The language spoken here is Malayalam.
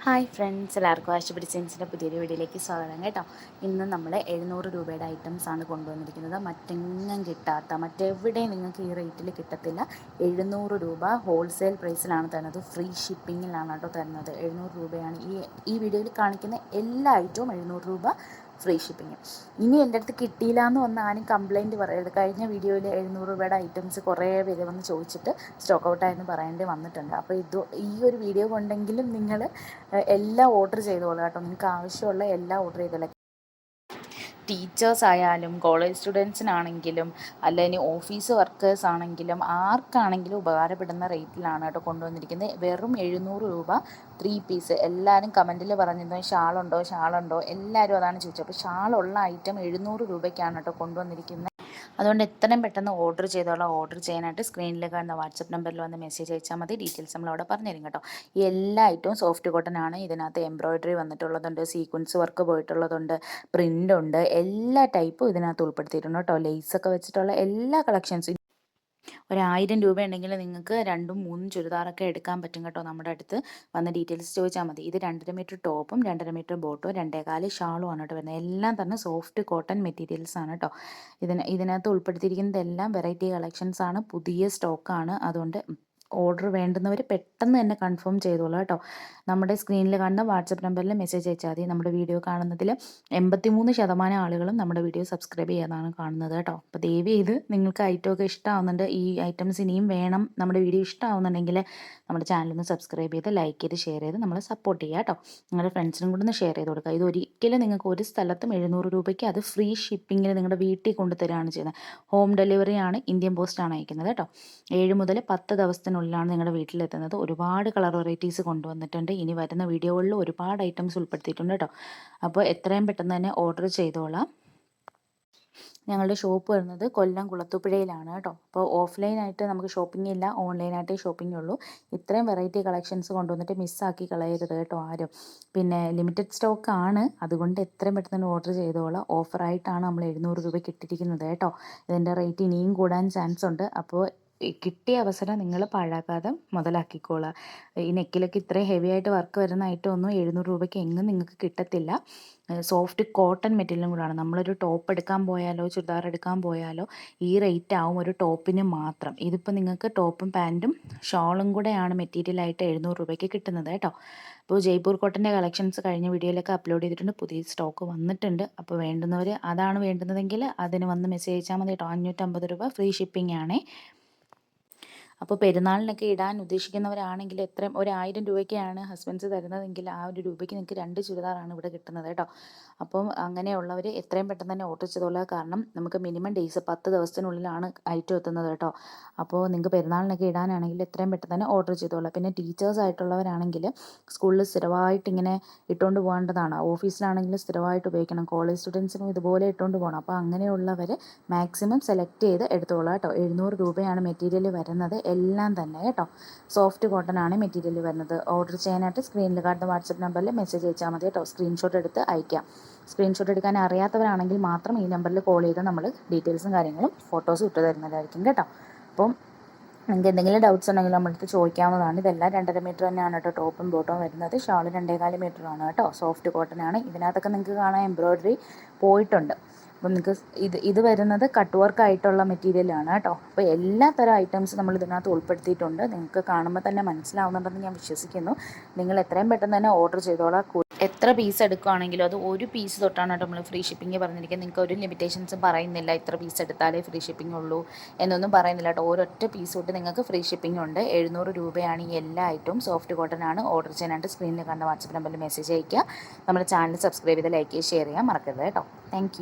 ഹായ് ഫ്രണ്ട്സ്, എല്ലാവർക്കും ആശുപത്രി സയൻസിൻ്റെ പുതിയൊരു വീഡിയോയിലേക്ക് സ്വാഗതം കേട്ടോ. ഇന്ന് നമ്മൾ 700 രൂപയുടെ ഐറ്റംസാണ് കൊണ്ടുവന്നിരിക്കുന്നത്. മറ്റെങ്ങും കിട്ടാത്ത, മറ്റെവിടെയും നിങ്ങൾക്ക് ഈ റേറ്റിൽ കിട്ടത്തില്ല. 700 രൂപ ഹോൾസെയിൽ പ്രൈസിലാണ് തരുന്നത്. ഫ്രീ ഷിപ്പിങ്ങിലാണ് കേട്ടോ തരുന്നത്. 700 രൂപയാണ് ഈ വീഡിയോയിൽ കാണിക്കുന്ന എല്ലാ ഐറ്റവും 700 രൂപ ഫ്രീ ഷിപ്പിങ്. ഇനി എൻ്റെ അടുത്ത് കിട്ടിയില്ല എന്ന് വന്ന് ആരും കംപ്ലയിൻറ്റ് പറയരുത്. കഴിഞ്ഞ വീഡിയോയിൽ 700 രൂപയുടെ ഐറ്റംസ് കുറേ പേര് വന്ന് ചോദിച്ചിട്ട് സ്റ്റോക്ക് ഔട്ടായെന്ന് പറയേണ്ടി വന്നിട്ടുണ്ട്. അപ്പോൾ ഈ ഒരു വീഡിയോ കൊണ്ടെങ്കിലും നിങ്ങൾ എല്ലാം ഓർഡർ ചെയ്തോളൂ കേട്ടോ. നിങ്ങൾക്ക് ആവശ്യമുള്ള എല്ലാം ഓർഡർ ചെയ്തോളൂ. ടീച്ചേഴ്സ് ആയാലും കോളേജ് സ്റ്റുഡൻസിനാണെങ്കിലും അല്ലെങ്കിൽ ഓഫീസ് വർക്കേഴ്സ് ആണെങ്കിലും ആർക്കാണെങ്കിലും ഉപകാരപ്പെടുന്ന റേറ്റിലാണ് കേട്ടോ കൊണ്ടുവന്നിരിക്കുന്നത്. വെറും 700 രൂപ 3 പീസ്. എല്ലാവരും കമൻറ്റിൽ പറഞ്ഞിരുന്നു ഷാളുണ്ടോ എല്ലാവരും അതാണ് ചോദിച്ചത്. അപ്പോൾ ഷാളുള്ള ഐറ്റം 700 രൂപയ്ക്കാണ് കേട്ടോ കൊണ്ടുവന്നിരിക്കുന്നത്. അതുകൊണ്ട് എത്രയും പെട്ടെന്ന് ഓർഡർ ചെയ്തോളാം. ഓർഡർ ചെയ്യാനായിട്ട് സ്ക്രീനിൽ കാണുന്ന വാട്സപ്പ് നമ്പറിൽ വന്ന് മെസ്സേജ് അയച്ചാൽ മതി. ഡീറ്റെയിൽസ് നമ്മളവിടെ പറഞ്ഞുതരും കേട്ടോ. ഈ എല്ലാ ഐറ്റവും സോഫ്റ്റ് കോട്ടൺ ആണ്. ഇതിനകത്ത് എംബ്രോയ്ഡറി വന്നിട്ടുള്ളതുണ്ട്, സീക്വൻസ് വർക്ക് പോയിട്ടുള്ളതുണ്ട്, പ്രിൻ്റ് ഉണ്ട്, എല്ലാ ടൈപ്പും ഇതിനകത്ത് ഉൾപ്പെടുത്തിയിട്ടുണ്ട് കേട്ടോ. ലേസൊക്കെ വെച്ചിട്ടുള്ള എല്ലാ കളക്ഷൻസും. 1000 രൂപ ഉണ്ടെങ്കിൽ നിങ്ങൾക്ക് 2ഉം 3ഉം ചുരിദാറൊക്കെ എടുക്കാൻ പറ്റും കേട്ടോ. നമ്മുടെ അടുത്ത് വന്ന് ഡീറ്റെയിൽസ് ചോദിച്ചാൽ മതി. ഇത് 2.5 മീറ്റർ ടോപ്പും 2.5 മീറ്റർ ബോട്ടും 2.25 ഷാളും ആണ് കേട്ടോ വരുന്നത്. എല്ലാം തന്നെ സോഫ്റ്റ് കോട്ടൺ മെറ്റീരിയൽസ് ആണ് കേട്ടോ. ഇതിനകത്ത് ഉൾപ്പെടുത്തിയിരിക്കുന്നതെല്ലാം വെറൈറ്റി കളക്ഷൻസ് ആണ്, പുതിയ സ്റ്റോക്കാണ്. അതുകൊണ്ട് ഓർഡർ വേണ്ടുന്നവർ പെട്ടെന്ന് തന്നെ കൺഫേം ചെയ്തോളൂ കേട്ടോ. നമ്മുടെ സ്ക്രീനിൽ കാണുന്ന വാട്സപ്പ് നമ്പറിൽ മെസ്സേജ് അയച്ചാൽ മതി. നമ്മുടെ വീഡിയോ കാണുന്നതിൽ 83% ആളുകളും നമ്മുടെ വീഡിയോ സബ്സ്ക്രൈബ് ചെയ്യാതാണ് കാണുന്നത് കേട്ടോ. അപ്പോൾ ദയവ് ചെയ്ത് നിങ്ങൾക്ക് ഐറ്റമൊക്കെ ഇഷ്ടമാവുന്നുണ്ട്, ഈ ഐറ്റംസ് ഇനിയും വേണം, നമ്മുടെ വീഡിയോ ഇഷ്ടമാവുന്നുണ്ടെങ്കിൽ നമ്മുടെ ചാനലൊന്ന് സബ്സ്ക്രൈബ് ചെയ്ത് ലൈക്ക് ചെയ്ത് ഷെയർ ചെയ്ത് നമ്മളെ സപ്പോർട്ട് ചെയ്യുക കേട്ടോ. നിങ്ങളുടെ ഫ്രണ്ട്സിനും കൂടെ ഒന്ന് ഷെയർ ചെയ്ത് കൊടുക്കുക. ഇത് ഒരിക്കലും നിങ്ങൾക്ക് ഒരു സ്ഥലത്തും 700 രൂപയ്ക്ക് അത് ഫ്രീ ഷിപ്പിങ്ങിൽ നിങ്ങളുടെ വീട്ടിൽ കൊണ്ടുതരികയാണ് ചെയ്യുന്നത്. ഹോം ഡെലിവറിയാണ്, ഇന്ത്യൻ പോസ്റ്റാണ് അയക്കുന്നത് കേട്ടോ. 7 മുതൽ 10 ദിവസത്തിനുള്ളിലാണ് നിങ്ങളുടെ വീട്ടിലെത്തുന്നത്. ഒരുപാട് കളർ വെറൈറ്റീസ് കൊണ്ടുവന്നിട്ടുണ്ട്. ഇനി വരുന്ന വീഡിയോകളിൽ ഒരുപാട് ഐറ്റംസ് ഉൾപ്പെടുത്തിയിട്ടുണ്ട് കേട്ടോ. അപ്പോൾ എത്രയും പെട്ടെന്ന് തന്നെ ഓർഡർ ചെയ്തോളാം. ഞങ്ങളുടെ ഷോപ്പ് വരുന്നത് കൊല്ലം കുളത്തുപുഴയിലാണ് കേട്ടോ. അപ്പോൾ ഓഫ്ലൈനായിട്ട് നമുക്ക് ഷോപ്പിംഗ് ഇല്ല, ഓൺലൈനായിട്ടേ ഷോപ്പിംഗ് ഉള്ളൂ. ഇത്രയും വെറൈറ്റി കളക്ഷൻസ് കൊണ്ടുവന്നിട്ട് മിസ്സാക്കി കളയരുത് കേട്ടോ ആരും. പിന്നെ ലിമിറ്റഡ് സ്റ്റോക്ക് ആണ്, അതുകൊണ്ട് എത്രയും പെട്ടെന്ന് ഓർഡർ ചെയ്തോളാം. ഓഫറായിട്ടാണ് നമ്മൾ 700 രൂപയ്ക്ക് ഇട്ടിരിക്കുന്നത് കേട്ടോ. ഇതിൻ്റെ റേറ്റ് ഇനിയും കൂടാൻ ചാൻസ് ഉണ്ട്. അപ്പോൾ കിട്ടിയ അവസരം നിങ്ങൾ പാഴാക്കാതെ മുതലാക്കിക്കോളുക. ഈ നെക്കിലൊക്കെ ഇത്രയും ഹെവി ആയിട്ട് വർക്ക് വരുന്ന ഐറ്റം ഒന്നും 700 രൂപയ്ക്ക് എങ്ങും നിങ്ങൾക്ക് കിട്ടത്തില്ല. സോഫ്റ്റ് കോട്ടൺ മെറ്റീരിയലും കൂടാണ്. നമ്മളൊരു ടോപ്പ് എടുക്കാൻ പോയാലോ ചുരിദാർ എടുക്കാൻ പോയാലോ ഈ റേറ്റ് ആവും ഒരു ടോപ്പിന് മാത്രം. ഇതിപ്പോൾ നിങ്ങൾക്ക് ടോപ്പും പാൻറ്റും ഷോളും കൂടെയാണ് മെറ്റീരിയലായിട്ട് 700 രൂപയ്ക്ക് കിട്ടുന്നത് കേട്ടോ. അപ്പോൾ ജയ്പൂർ കോട്ടൻ്റെ കളക്ഷൻസ് കഴിഞ്ഞ വീഡിയോയിലൊക്കെ അപ്ലോഡ് ചെയ്തിട്ടുണ്ട്, പുതിയ സ്റ്റോക്ക് വന്നിട്ടുണ്ട്. അപ്പോൾ വേണ്ടുന്നവർ അതാണ് വേണ്ടുന്നതെങ്കിൽ അതിന് വന്ന് മെസ്സേജ് അയച്ചാൽ മതി കേട്ടോ. 550 രൂപ ഫ്രീ ഷിപ്പിംഗ് ആണേ. അപ്പോൾ പെരുന്നാളിനൊക്കെ ഇടാൻ ഉദ്ദേശിക്കുന്നവരാണെങ്കിൽ എത്രയും 1000 രൂപയ്ക്കാണ് ഹസ്ബൻഡ്സ് തരുന്നതെങ്കിൽ ആ ഒരു രൂപയ്ക്ക് നിങ്ങൾക്ക് 2 ചുരിദാറാണ് ഇവിടെ കിട്ടുന്നത് കേട്ടോ. അപ്പം അങ്ങനെയുള്ളവർ എത്രയും പെട്ടെന്ന് തന്നെ ഓർഡർ ചെയ്തോളുക. കാരണം നമുക്ക് മിനിമം ഡേയ്സ് 10 ദിവസത്തിനുള്ളിലാണ് ഐറ്റം എത്തുന്നത് കേട്ടോ. അപ്പോൾ നിങ്ങൾക്ക് പെരുന്നാളിനൊക്കെ ഇടാനാണെങ്കിൽ എത്രയും പെട്ടെന്ന് തന്നെ ഓർഡർ ചെയ്തോളുക. പിന്നെ ടീച്ചേഴ്സ് ആയിട്ടുള്ളവരാണെങ്കിൽ സ്കൂളിൽ സ്ഥിരമായിട്ട് ഇങ്ങനെ ഇട്ടുകൊണ്ട് പോകേണ്ടതാണ്. ഓഫീസിലാണെങ്കിലും സ്ഥിരമായിട്ട് ഉപയോഗിക്കണം. കോളേജ് സ്റ്റുഡൻസിനും ഇതുപോലെ ഇട്ടുകൊണ്ട് പോകണം. അപ്പോൾ അങ്ങനെയുള്ളവർ മാക്സിമം സെലക്ട് ചെയ്ത് എടുത്തോളാം കേട്ടോ. 700 രൂപയാണ് മെറ്റീരിയൽ വരുന്നത് എല്ലാം തന്നെ കേട്ടോ. സോഫ്റ്റ് കോട്ടൺ ആണ് മെറ്റീരിയൽ വരുന്നത്. ഓർഡർ ചെയ്യാനായിട്ട് സ്ക്രീനിൽ കാണുന്ന വാട്സപ്പ് നമ്പറിൽ മെസ്സേജ് അയച്ചാൽ മതി കേട്ടോ. സ്ക്രീൻഷോട്ട് എടുത്ത് അയക്കാം. സ്ക്രീൻഷോട്ട് എടുക്കാൻ അറിയാത്തവരാണെങ്കിൽ മാത്രം ഈ നമ്പറിൽ കോൾ ചെയ്ത് നമ്മൾ ഡീറ്റെയിൽസും കാര്യങ്ങളും ഫോട്ടോസും ഇട്ട് തരുന്നതായിരിക്കും കേട്ടോ. അപ്പം നിങ്ങൾക്ക് എന്തെങ്കിലും ഡൗട്ട്സ് ഉണ്ടെങ്കിൽ നമ്മളടുത്ത് ചോദിക്കാവുന്നതാണ്. ഇതെല്ലാം 2.5 മീറ്റർ തന്നെയാണ് കേട്ടോ ടോപ്പും ബോട്ടവും വരുന്നത്. ഷാൾ 2.25 മീറ്ററാണ് കേട്ടോ. സോഫ്റ്റ് കോട്ടൺ ആണ്. ഇതിനകത്തൊക്കെ നിങ്ങൾക്ക് കാണാൻ എംബ്രോയ്ഡറി പോയിട്ടുണ്ട്. അപ്പം നിങ്ങൾക്ക് ഇത് വരുന്നത് കട്ട് വർക്ക് ആയിട്ടുള്ള മെറ്റീരിയലാണ് കേട്ടോ. അപ്പോൾ എല്ലാ തരം ഐറ്റംസ് നമ്മൾ ഇതിനകത്ത് ഉൾപ്പെടുത്തിയിട്ടുണ്ട്. നിങ്ങൾക്ക് കാണുമ്പോൾ തന്നെ മനസ്സിലാവുന്നുണ്ടെന്ന് ഞാൻ വിശ്വസിക്കുന്നു. നിങ്ങൾ എത്രയും പെട്ടെന്ന് തന്നെ ഓർഡർ ചെയ്തോളാം. എത്ര പീസ് എടുക്കുകയാണെങ്കിലും അത് ഒരു പീസ് തൊട്ടാണ് കേട്ടോ നമ്മൾ ഫ്രീ ഷിപ്പിംഗ് പറഞ്ഞിരിക്കുന്നത്. നിങ്ങൾക്ക് ഒരു ലിമിറ്റേഷൻസും പറയുന്നില്ല, ഇത്ര പീസ് എടുത്താലേ ഫ്രീ ഷിപ്പിംഗ് ഉള്ളൂ എന്നൊന്നും പറയുന്നില്ല കേട്ടോ. ഒരൊറ്റ പീസ് തൊട്ട് നിങ്ങൾക്ക് ഫ്രീ ഷിപ്പിംഗ് ഉണ്ട്. 700 രൂപയാണ് ഈ എല്ലാ ഐറ്റവും. സോഫ്റ്റ് കോട്ടൺ ആണ്. ഓർഡർ ചെയ്യാനായിട്ട് സ്ക്രീനിൽ കണ്ട വാട്സപ്പ് നമ്പറിൽ മെസ്സേജ് അയയ്ക്കുക. നമ്മുടെ ചാനൽ സബ്സ്ക്രൈബ് ചെയ്ത് ലൈക്ക് ചെയ്ത് ഷെയർ ചെയ്യാൻ മറക്കരുത് കേട്ടോ. താങ്ക്